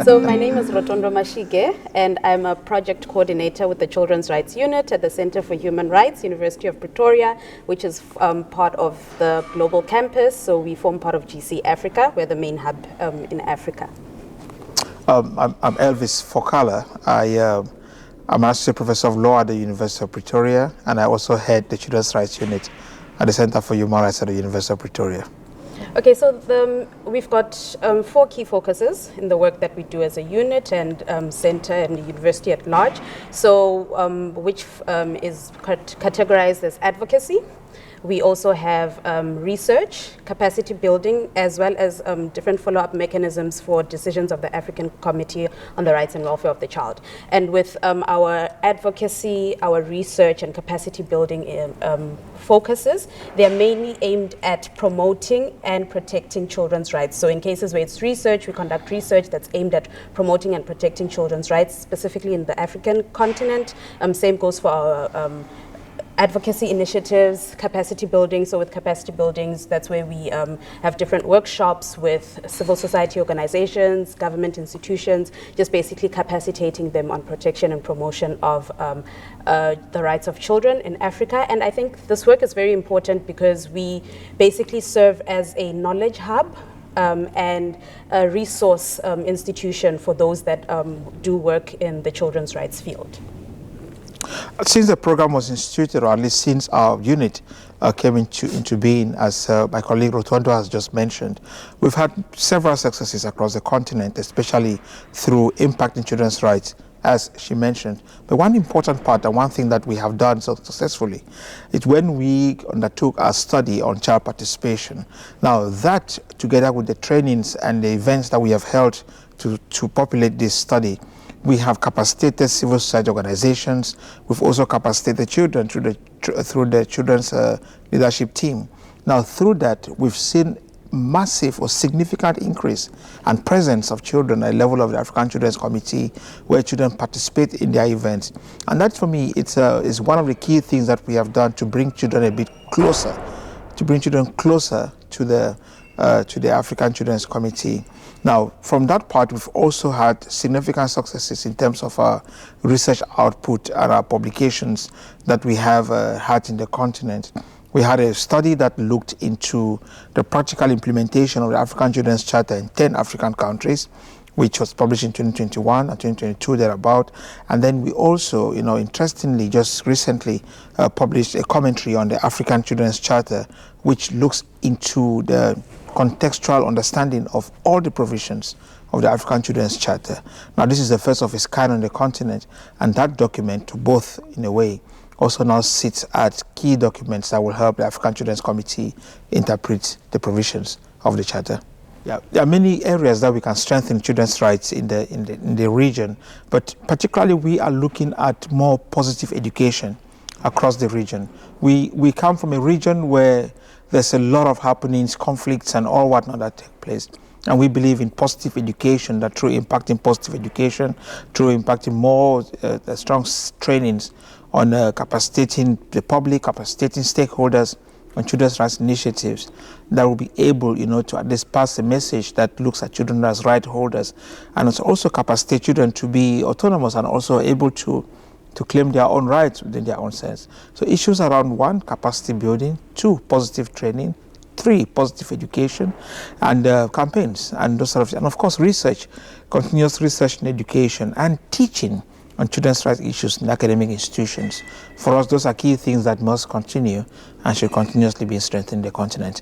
So my name is Rotondwa Mashige, and I'm a project coordinator with the Children's Rights Unit at the Center for Human Rights, University of Pretoria, which is part of the global campus. So we form part of GC Africa. We're the main hub in Africa. I'm Elvis Fokala. I'm an associate professor of law at the University of Pretoria, and I also head the Children's Rights Unit at the Center for Human Rights at the University of Pretoria. Okay, so we've got 4 key focuses in the work that we do as a unit and center and the university at large. So which is categorized as advocacy. We also have research, capacity building, as well as different follow-up mechanisms for decisions of the African Committee on the Rights and Welfare of the Child. And with our advocacy, our research and capacity building focuses, they are mainly aimed at promoting and protecting children's rights. So in cases where it's research, we conduct research that's aimed at promoting and protecting children's rights, specifically in the African continent. Same goes for our advocacy initiatives, capacity building. So with capacity buildings, that's where we have different workshops with civil society organizations, government institutions, just basically capacitating them on protection and promotion of the rights of children in Africa. And I think this work is very important because we basically serve as a knowledge hub and a resource institution for those that do work in the children's rights field. Since the program was instituted, or at least since our unit came into being, as my colleague Rotondwa has just mentioned, we've had several successes across the continent, especially through impacting children's rights, as she mentioned. But one important part and one thing that we have done so successfully is when we undertook our study on child participation. Now that, together with the trainings and the events that we have held to populate this study, we have capacitated civil society organizations. We've also capacitated children through the children's leadership team. Now, through that, we've seen massive or significant increase and presence of children at the level of the African Children's Committee, where children participate in their events. And that, for me, is one of the key things that we have done to bring children a bit closer, to the African Children's Committee. Now, from that part, we've also had significant successes in terms of our research output and our publications that we have had in the continent. We had a study that looked into the practical implementation of the African Children's Charter in 10 African countries, which was published in 2021 and 2022 thereabout. And then we also, interestingly, just recently published a commentary on the African Children's Charter, which looks into the contextual understanding of all the provisions of the African Children's Charter. Now, this is the first of its kind on the continent, and that document, both in a way, also now sits at key documents that will help the African Children's Committee interpret the provisions of the Charter. Yeah, there are many areas that we can strengthen children's rights in the region, but particularly we are looking at more positive education across the region. We come from a region where there's a lot of happenings, conflicts, and all whatnot that take place. And we believe in positive education, that through impacting positive education, through impacting more strong trainings on capacitating the public, capacitating stakeholders on children's rights initiatives, that will be able, to at least pass a message that looks at children as right holders, and it's also capacitate children to be autonomous and also able to claim their own rights within their own sense. So issues around 1, capacity building, 2, positive training, 3, positive education, and campaigns, and those sort of, and of course research, continuous research in education, and teaching on children's rights issues in academic institutions. For us, those are key things that must continue and should continuously be strengthened in the continent.